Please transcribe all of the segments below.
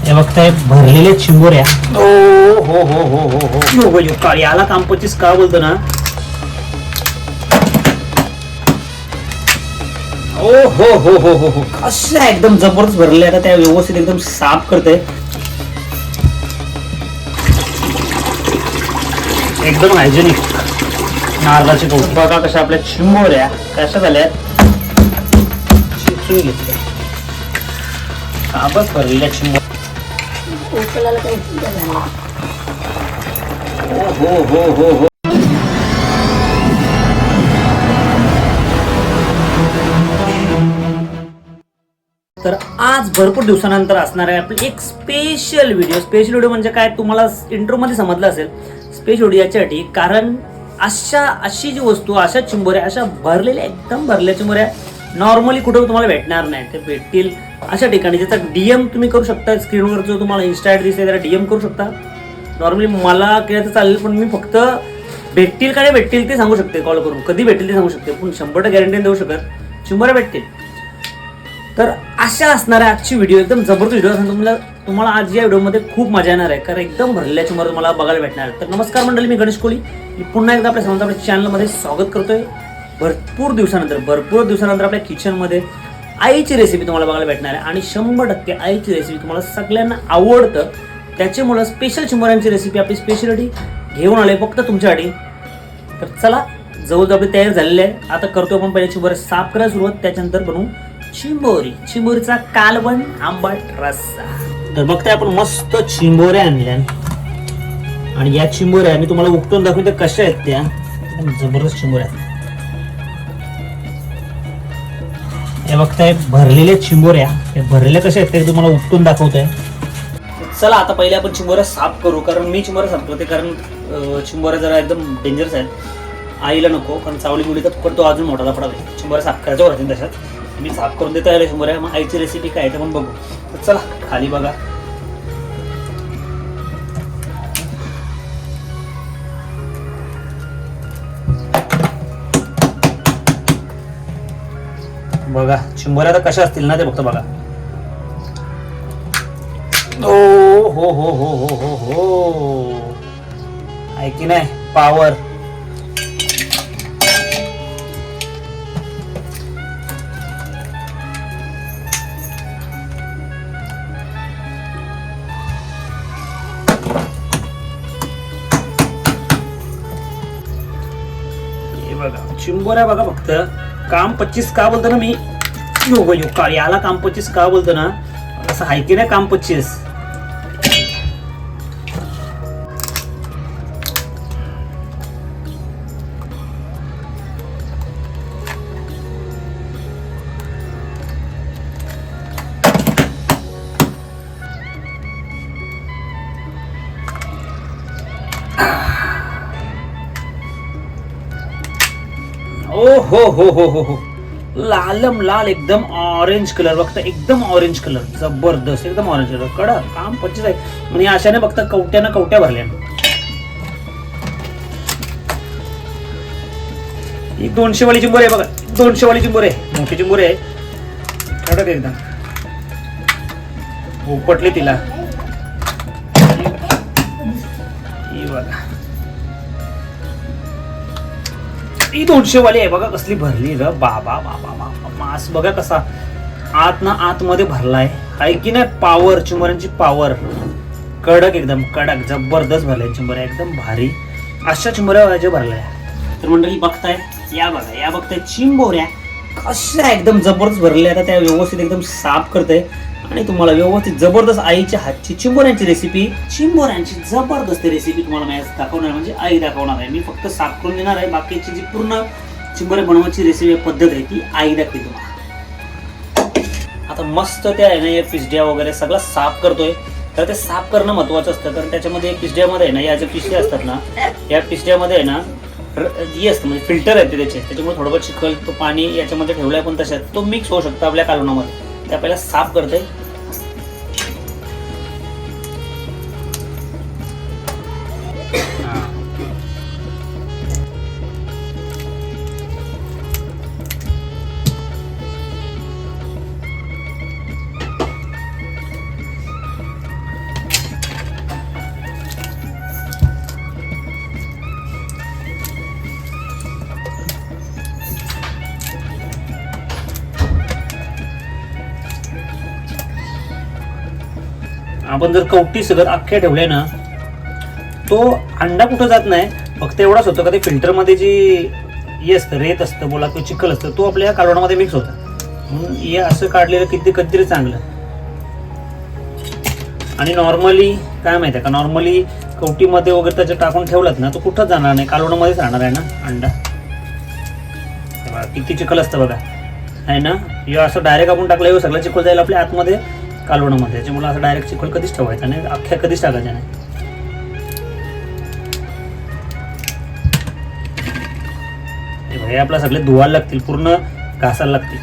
हे बघताय भरलेले चिंबोऱ्या. ओ हो हो हो हो हो हो काळी याला कांपचीस का बोलतो ना. ओ हो हो हो हो हो अशा एकदम जबरदस्त भरले. आता त्या व्यवस्थित एकदम साफ करते. एकदम हायजेनिक नारळाची कवटी. बघा कशा आपल्या चिंबोऱ्या कशा झाल्या शिजून घेतल्या. काबच भरलेल्या चिंबोऱ्या. हो हो हो हो तर आज भरपूर दिवसानंतर असणार आहे आपली एक स्पेशल व्हिडिओ. स्पेशल व्हिडिओ म्हणजे काय तुम्हाला इंट्रो मध्ये समजलं असेल. स्पेशल व्हिडिओ याच्यासाठी कारण अशी जी वस्तू अशा चिंबोऱ्या अशा भरलेल्या एकदम भरलेल्या चिंबोऱ्या नॉर्मली कुठे तुम्हाला भेटणार नाही. ते भेटतील अशा ठिकाणी ज्याचा डीएम तुम्ही करू शकता. स्क्रीनवर जो तुम्हाला इन्स्टा आयडी दिसते त्याला डीएम करू शकता. नॉर्मली मला केलं तर चालेल पण मी फक्त भेटतील का नाही भेटतील ते सांगू शकते कॉल करून. कधी भेटतील ते सांगू शकते पण 100% गॅरंटी देऊ शकत चिंबोऱ्या भेटतील. तर अशा असणाऱ्या आजची व्हिडिओ एकदम जबरदस्त व्हिडिओ असणार. तुम्हाला आज या व्हिडिओमध्ये खूप मजा येणार आहे कारण एकदम भरलेल्या चिंबोऱ्या तुम्हाला बघायला भेटणार. तर नमस्कार मंडळी, मी गणेश कोळी. मी पुन्हा एकदा आपल्या सर्वांचं आपल्या चॅनलमध्ये स्वागत करतोय. भरपूर दिवसानंतर आपल्या किचनमध्ये आईची रेसिपी तुम्हाला बघायला भेटणार आहे आणि 100% आईची रेसिपी तुम्हाला सगळ्यांना आवडतं. त्याच्यामुळे स्पेशल चिंबोऱ्यांची रेसिपी आपली स्पेशलिटी घेऊन आले फक्त तुमच्यासाठी. तर चला जवळजवळ आपली तयारी झालेली आहे. आता करतो आपण पहिले चिंबोऱ्या साफ करायला सुरुवात. त्याच्यानंतर बनवू चिंबोरीचा कालवण आंबट रस्सा. तर बघताय आपण मस्त चिंबोऱ्या आणल्या आणि या चिंबोऱ्या मी तुम्हाला उपटून दाखवते कशा आहेत. त्या जबरदस्त चिंबोऱ्या. हे बघताय भरलेल्या चिंबोऱ्या. हे भरलेल्या कशा आहेत ते तुम्हाला उपटून दाखवतोय. चला आता पहिले आपण चिंबोऱ्या साफ करू कारण मी चिंबोऱ्या साफ करते कारण चिंबोऱ्या जरा एकदम डेंजरस आहेत. आईला नको कारण चावली मुली तर तो अजून मोठा लफडा आहे. चिंबोऱ्या साफ करायच्या होत्या तशाच मी साफ करून देतो आहे चिंबोऱ्या. मग आईची रेसिपी काय ते पण बघू. तर चला खाली बघा. बघा चिंबोऱ्या आता कशा असतील ना ते फक्त बघा. ओ हो हो हो हो हो हो आहे की नाही पावर. बघा चिंबोऱ्या बघा फक्त काम 25 का बोलतो ना मी. काळी याला काम 25 का बोलतो ना असं आहे की नाही काम 25. ओ हो हो हो हो हो लालम लाल एकदम ऑरेंज कलर बघता. एकदम ऑरेंज कलर जबरदस्त एकदम ऑरेंज कलर. कडक काम 25 आहे म्हणजे अशाने बघता कवट्या भरल्या. ही 200 वाली चिंबोरी आहे बघा. 200 वाली चिंबोरी आहे. मोठी चिंबोरी आहे. कडक एकदम उपटली तिला. ही बघा ही 200 वाली आहे बघा कसली भरली र. बाबा बाबा बाबा मास बघा कसा आतमध्ये भरलाय आहे की नाही. पावर चिंबोऱ्यांची पावर कडक एकदम कडक जबरदस्त भरलाय चिंबोऱ्या एकदम भारी. अशा चिंबोऱ्या व्हायच्या भरलाय. तर मंडळी बघताय या बघताय चिंबोऱ्या कशा एकदम जबरदस्त भरल्या. आता त्या व्यवस्थित एकदम साफ करते आणि तुम्हाला व्यवस्थित जबरदस्त आईच्या हातची चिंबोऱ्यांची रेसिपी चिंबोऱ्यांची जबरदस्त रेसिपी तुम्हाला मी दाखवणार म्हणजे आई दाखवणार आहे. मी फक्त साफ करून देणार आहे. बाकीची जी पूर्ण चिंबोऱ्या बनवायची रेसिपी पद्धत आहे ती आई दाखवते तुम्हाला. आता मस्त त्या आहे ना या पिसड्या वगैरे सगळं साफ करतोय. तर ते साफ करणं महत्वाचं असतं कारण त्याच्यामध्ये पिसड्यामध्ये आहे ना या ज्या पिसड्या असतात ना या पिसड्यामध्ये आहे ना ही असतं म्हणजे फिल्टर आहे त्याच्यामुळे थोडंफार चिखल तो पाणी याच्यामध्ये ठेवलाय पण तशात तो मिक्स होऊ शकतो आपल्या कालवणामध्ये. ते आपल्याला साफ करते. आपण जर कवटी सगळं अख्ख्या ठेवले ना, तो अंडा कुठं जात नाही, फक्त एवढाच होतं का ते फिल्टरमध्ये जी हे असतं, रेत असतं बोला किंवा चिखल असतं, तो आपल्या कालवणामध्ये मिक्स होतं. म्हणून हे असं काढलेलं कधीतरी चांगलं. आणि नॉर्मली काय माहिती आहे का, नॉर्मली कवटीमध्ये वगैरे त्याच्या टाकून ठेवलात ना, तो कुठं जाणार नाही, कालवणामध्येच राहणार आहे ना अंडा. किती चिखल असतं बघा आहे ना. हे असं डायरेक्ट आपण टाकलं, हे सगळं चिखल जाईल आपल्या आतमध्ये कालवणामध्ये. त्याच्यामुळे असं डायरेक्ट चिखल कधीच ठेवायचा नाही, अख्ख्या कधीच टाकायच्या नाही. हे आपला सगळे धुवायला लागतील, पूर्ण घासायला लागतील.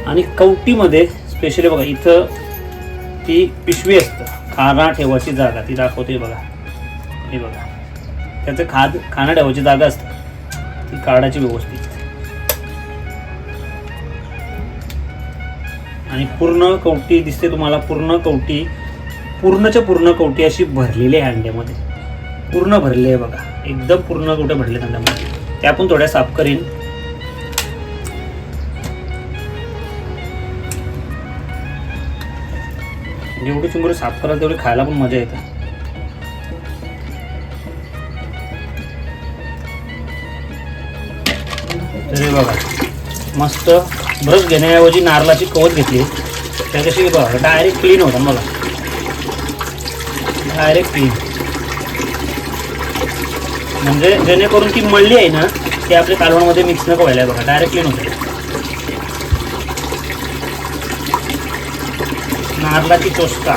आणि कवटीमध्ये स्पेशली बघा, इथं ती पिशवी असतं, खाना ठेवायची जागा ती दाखवते बघा. हे बघा, त्याचं खाना ठेवायची जागा असते, ती काढायची व्यवस्थित. आणि पूर्ण कवटी दिसते तुम्हाला, पूर्णच्या पूर्ण कवटी अशी भरलेली आहे अंड्यामध्ये, पूर्ण भरली आहे बघा, एकदम पूर्ण कवट्या भरले अंड्यामध्ये. त्या पण थोड्या साफ करीन. जेवढी चिंबोरी साफ कराल तेवढी खायला पण मजा येते. तरी बघा, मस्त ब्रश घेण्याऐवजी नारळाची कवच घेतली, त्याच्याशी बघा डायरेक्ट क्लीन होता बघा, डायरेक्ट क्लीन. म्हणजे जेणेकरून ती मळली आहे ना, ती आपल्या कालवणामध्ये मिक्स नको व्हायला. बघा डायरेक्ट क्लीन होते. नारळाची चोस्ता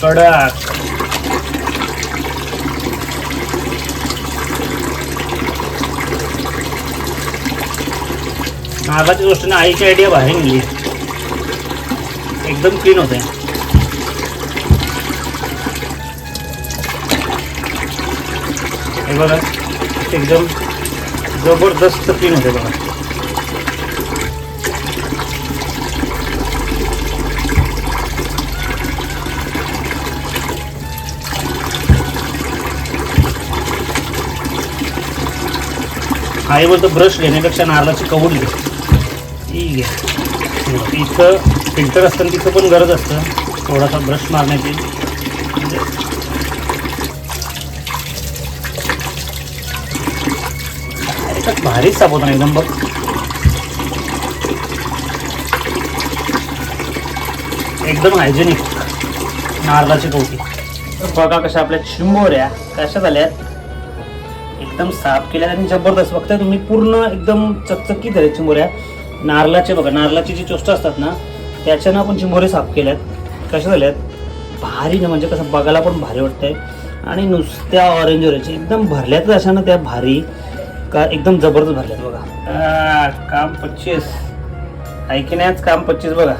कडक. नारळाची चोस्टाने आईची आयडिया बाहेर निघली, एकदम क्लीन होते. हे बघा, एकदम जबरदस्त क्लीन होते बघा. आई बोलतो ब्रश घेण्यापेक्षा नारळाची कवट घे. ठीक आहे, इथं फिल्टर असतं तिथं पण गरज असतं थोडासा ब्रश मारण्याची. भारीच साफ होता एकदम बघ. एकदम हायजेनिक नारळाची कवटी. बघा कशा आपल्या चिंबोऱ्या कशा झाल्यात, एकदम साफ केल्या आणि जबरदस्त. बघताय तुम्ही, पूर्ण एकदम चकचकीत झाल्या चिंबोऱ्या. नारळाचे बघा, नारळाची जी चोष्ट असतात ना, त्याच्यानं आपण चिंबोरे साफ केल्यात. कशा झाल्यात भारी ना, म्हणजे कसं बघायला पण भारी वाटतंय. आणि नुसत्या ऑरेंज ऑरेंज एकदम भरल्यात अशा ना त्या भारी का, एकदम जबरदस्त भरल्यात बघा. काम 25 ऐकण्याच काम 25 बघा.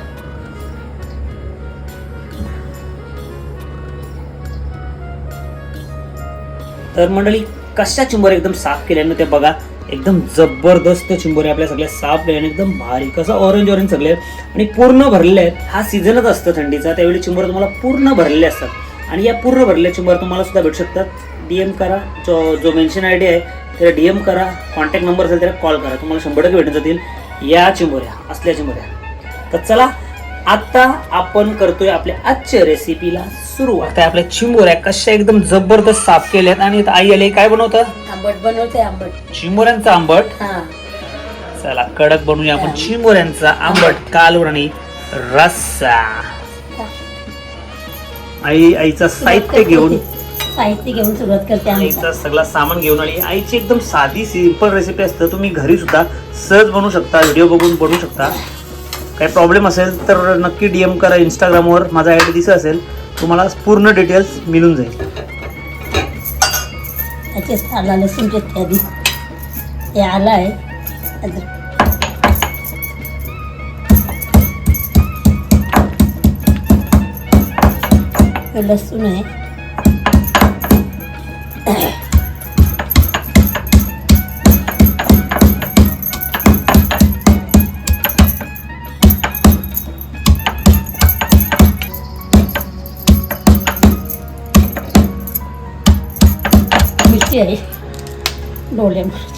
तर मंडळी, कशा चिंबोऱ्या एकदम साफ केल्यानं ते बघा, एकदम जबरदस्त चिंबोऱ्या आपल्या सगळ्या साफ केल्याने एकदम भारी. कसं ऑरेंज ऑरेंज सगळे आणि पूर्ण भरलेले आहेत. हा सीझनच असतं थंडीचा, त्यावेळी चिंबोऱ्या तुम्हाला पूर्ण भरलेले असतात. आणि या पूर्ण भरलेल्या चिंबोऱ्या तुम्हाला सुद्धा भेटू शकतात. DM करा, जो मेन्शन ID आहे त्याला DM करा, कॉन्टॅक्ट नंबर असेल त्याला कॉल करा, तुम्हाला 100% भेटून जातील या चिंबोऱ्या, असल्या चिंबोऱ्या. तर चला, आता आपण करतोय आपल्या आजच्या रेसिपीला सुरुवात. आपल्या चिंबोऱ्या कशा एकदम जबरदस्त साफ केल्यात. आणि आई आली काय बनवतं, आंबट बनवते. आंबट चिंबोऱ्यांचा आंबट. चला कडक बनवूया आपण चिंबोऱ्यांचा आंबट कालवण आणि रस्सा. आईचा साहित्य घेऊन सुरुवात करते. आईचा सगळा सामान घेऊन आली. आईची एकदम साधी सिंपल रेसिपी असते, तुम्ही घरी सुद्धा सहज बनवू शकता, व्हिडिओ बघून बनवू शकता. काही प्रॉब्लेम असेल तर नक्की DM करा, इंस्टाग्रामवर माझा ID दिसत असेल, तुम्हाला पूर्ण डिटेल्स मिळून जाईल. आला लसूणच्या आधी हे आला आहे, लसूण आहे, मिरची आहे, डोळे मिरची,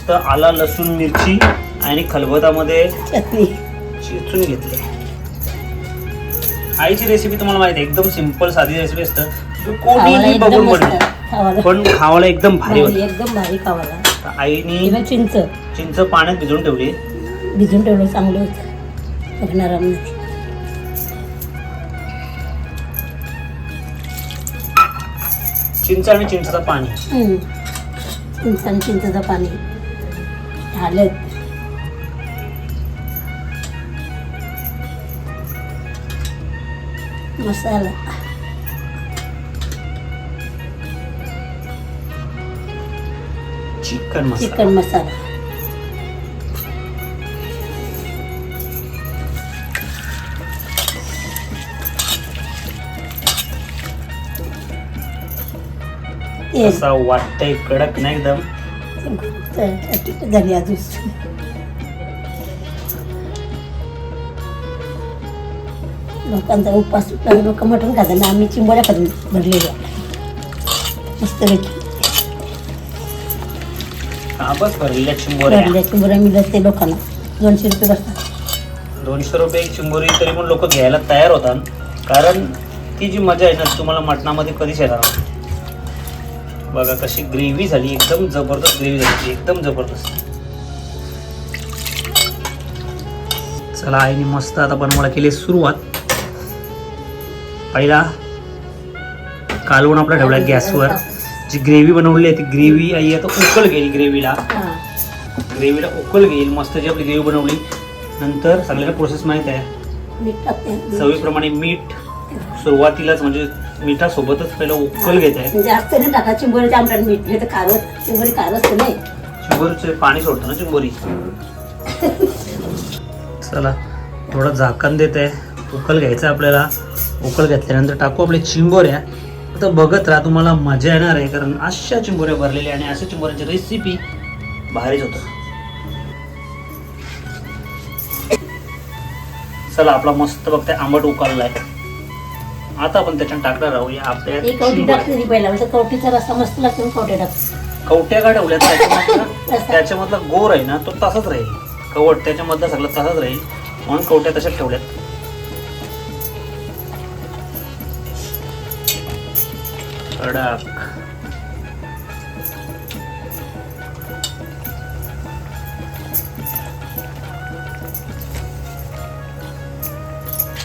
मस्त आला लसूण मिरची आणि खलबतामध्ये चटणी चेचून घेतले. आईची रेसिपी तुम्हाला माहिती आहे, एकदम सिंपल साधी रेसिपी असतं, कोणीही एकदम बघून मस्त बनवली खावाला. पण खावायला एकदम भारी होती. एकदम भारी खावाला. तर आईनी किंवा चिंच चिंच पाण्यात भिजवून ठेवली. भिजून ठेवलं चांगलं होतं नरम. चिंच आणि चिंचचं पाणी. चिंच आणि चिंचचं पाणी, हळद, मसाला, चिकन मसाला. चिकन मसाला, तेल असा वाटतंय कडक नाही एकदम. झाली अजून. लोकांचा उपवास सुटला, लोक मटण खातात ना, आम्ही चिंबोऱ्या खाऊन भरलेल्या मस्तपैकी. काबच भरलेल्या चिंबोऱ्या. भरल्या चिंबोऱ्या मिळत ते लोकांना 200 रुपये बसतात. 200 रुपये एक चिंबोरी तरी पण लोक घ्यायला तयार होतात, कारण ती जी मजा आहे ना तुम्हाला मटणामध्ये कधीच येणार नाही. बघा कशी ग्रेव्ही झाली, एकदम जबरदस्त ग्रेव्ही झाली, एकदम जबरदस्त. चला आईने मस्त आता बनवायला केली सुरुवात. पहिला कालवण आपला ठेवला गॅसवर. जी ग्रेव्ही बनवली आहे ती ग्रेव्ही आई आता उकळ गेली. ग्रेव्हीला उकळ घेईल मस्त. जी आपली ग्रेव्ही बनवली नंतर सगळ्याला प्रोसेस माहीत आहे. मीठ टाकते, चवीप्रमाणे मीठ सुरुवातीलाच, म्हणजे मिठासोबतच पहिलं उकळ घेत आहे. जास्त नाही टाका चिंबोरीच्या आमच्यात मीठ, नाही तर कारवत, चिंबोरी कारवत नाही. चिंबोरीचे पाणी सोडतं ना चिंबोरी. चला थोडं झाकण देत आहे, उकळ घ्यायचं आपल्याला. उकळ घेतल्यानंतर टाकू आपले चिंबोऱ्या. आता बघत राहा, तुम्हाला मजा येणार आहे, कारण अशा चिंबोऱ्या भरलेल्या आणि अशा चिंबोऱ्याची रेसिपी भारीच होतं. चला आपला मस्त बघताय आंबट उकळलाय. आता आपण त्याच्यात टाकणार राहूया आपल्या एक कवटी चिंबोऱ्या. टाकली पहिला, म्हणजे कवटीचा रस्सा मस्त लागतो, कवटे टाकतो. कवट्या का ठेवल्या त्याच्यामधला गोर आहे ना तो तसाच राहील. कवट त्याच्यामधला सगळं तसाच राहील, म्हणून कवट्या तशाच ठेवल्यात. कडक.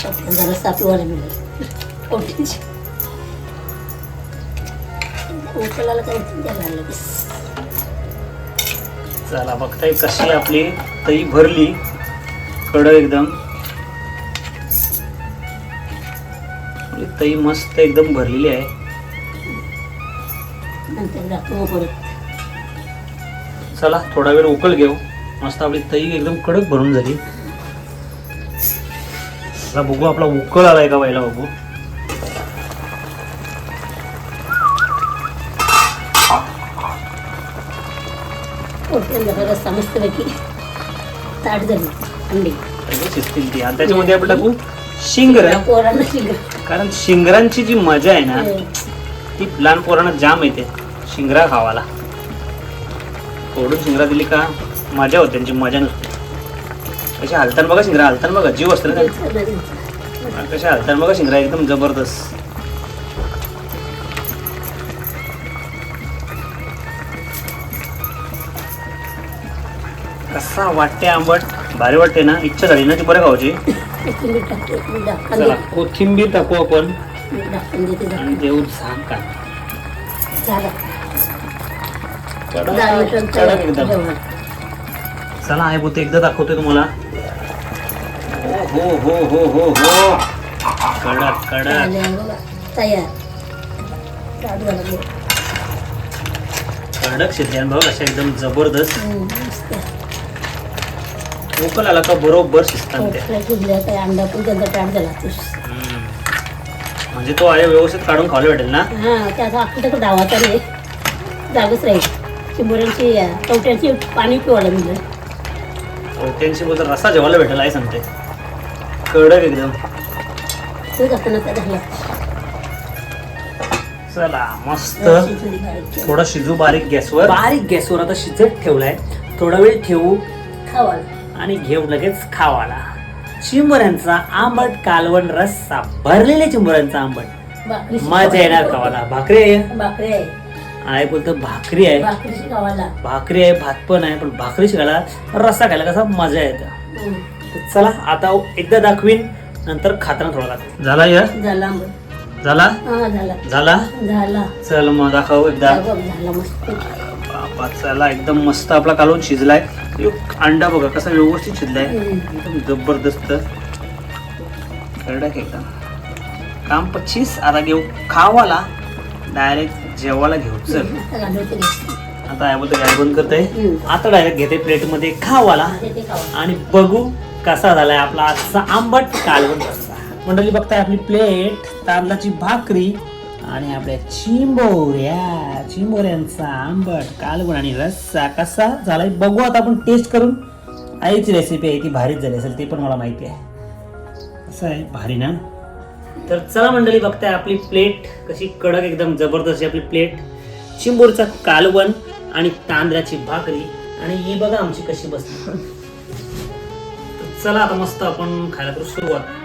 कवट्यांचा रस्सा पिवायला मिळेल. कवटीची उकळायला काही द्यायला लागलं. चला बघताय कशी आपली तई भरली कडक एकदम. आपली तई मस्त एकदम भरलेली आहे. नंतर टाकतो परत. चला थोडा वेळ उकळ घेऊ. मस्त आपली तई एकदम कडक भरून झाली. चला बघू आपला उकळ आलाय का पहिला बघू. कवट्यांचा रस्सा मस्तपैकी ताट झाली अंडी. शिजतील ती. आणि त्याच्यामध्ये आपण टाकू शिंगर. पोरांना शिंगर. कारण शिंगरांची जी मजा आहे ना ती लहान पोरांना जाम येते शिंगरा खावाला. फोडून शिंगरा दिली का मजा होते, त्यांची मजा नसते. कशी हालताना बघा शिंगरा, हालताना बघा जीव असतं ना. कशी हालताना बघा शिंगरा, एकदम जबरदस्त. कसा वाटते आंबट, भारी वाटते ना. इच्छा झाली ना ती बरं खावायची. कोथिंबीर टाकते, चला कोथिंबीर टाकू आपण टाकून देते. आणि देऊ झाका. झालं. कडक एकदम. चला आहे बोलते एकदा दाखवतोय तुम्हाला. हो हो हो हो हो कडक कडक. तयार. ताट झालं. कडक शिजल्या बघ अशा एकदम जबरदस्त. मस्त. उकळ आला का बरोबर शिजतात त्या. काही अंडा पण त्यांचा ताट झाला. म्हणजे तो आहे व्यवस्थित काढून खायला भेटेल ना. हा त्याचा आपल्याकडे धावाचा नाही, जागच राहील. चिंबोऱ्यांची कवट्यांची पाणी पिवायला मिळेल. त्यांची बोलत रस्सा जेवायला भेटेल आहे सांगते. कडक एकदम. तूच असताना त्या झाला. चला मस्त थोडा शिजू बारीक गॅसवर. बारीक गॅसवर आता शिजत ठेवलाय. थोडा वेळ ठेवू खावाला आणि घेऊ लगेच खावाला. चिंबोऱ्यांचा आंबट कालवण रस्सा, भरलेल्या चिंबोऱ्यांचा आंबट, भाकरी मजा येणार खावाला. भाकरी आहे, भाकरी आहे, आहे बोलतो भाकरी आहे, भाकरीची खावाला. भाकरी आहे, भात पण आहे, पण भाकरी शिकायला रस्सा खायला कसा मजा येतं. तर चला आता एकदा दाखवीन, नंतर खाताना थोडा दाखव. झाला या झाला आंबट. झाला हा झाला झाला झाला चल मग दाखव एकदा. झाला मस्त. बापा चला एकदम मस्त आपला कालवण शिजलाय. अंडा बघा कसा व्यवस्थित शिजलाय, एकदम जबरदस्त कडक एकदम. काम 25. आता घेऊ खावाला, डायरेक्ट जेवायला घेऊ. चल आता घालवते रे. आता याबद्दल गॅस बंद करते. आता डायरेक्ट घेते प्लेट मध्ये खावाला ते खावा. आणि बघू कसा झालाय आपला आजचा आंबट कालवण रस्सा. मंडळी बघताय आपली प्लेट, तांदळाची भाकरी आणि आपल्या चिंबोऱ्यांचा आंबट कालवण आणि रस्सा कसा झालाय बघू. आता आपण टेस्ट करून. आईची रेसिपी आहे ती भारीच झाली असेल, ते पण मला माहिती आहे. कसं आहे भारी ना. तर चला मंडळी बघताय आपली प्लेट कशी कडक एकदम जबरदस्त आपली प्लेट. चिंबोरचा कालवण आणि तांदळाची भाकरी आणि ही बघा आमची कशी बसली. तर चला आता मस्त आपण खायला करू सुरुवात.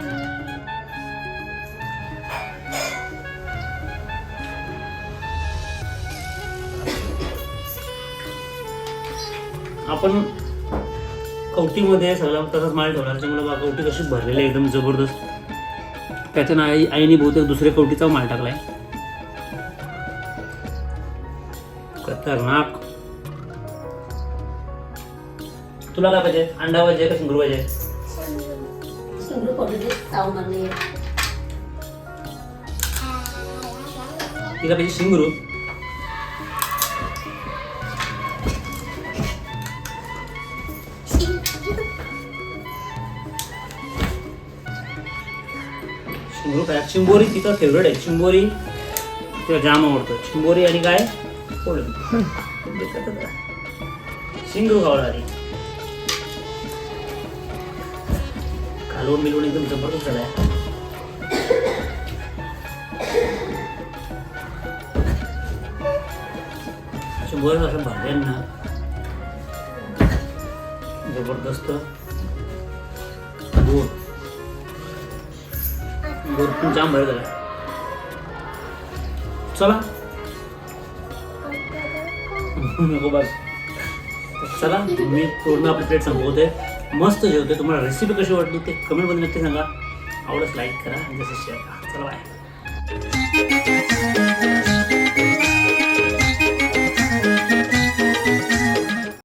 आपण कवटीमध्ये सगळा तसाच माल ठेवला, त्याच्यामुळे बघा कवटी कशी भरलेली आहे एकदम जबरदस्त. त्याच्या आईने बहुतेक दुसऱ्या कवटीचा माल टाकलाय. खतरनाक. तुला काय पाहिजे, अंडा पाहिजे का शिंगरू पाहिजे? शिंगरू पडले ताव मारले. तिला पाहिजे शिंगरू. शिंगरू काय, चिंबोरी तिचा फेवरेट आहे. चिंबोरी तिला जाम आवडतो. चिंबोरी आणि काय शिंगरू खावला आधी. कालवण मिलवून एकदम जबरदस्त झालाय. चिंबोरी असं भरल्यांना जबरदस्त गोड गोड पण जाम भर झाला. चला नको बस. चला मी पूर्ण आपली प्लेट संपवते. मस्त जेवते. तुम्हाला रेसिपी कशी वाटली ते कमेंटमध्ये नक्की सांगा. आवडच लाईक करा आणि जसं शेअर करा. चला बाय.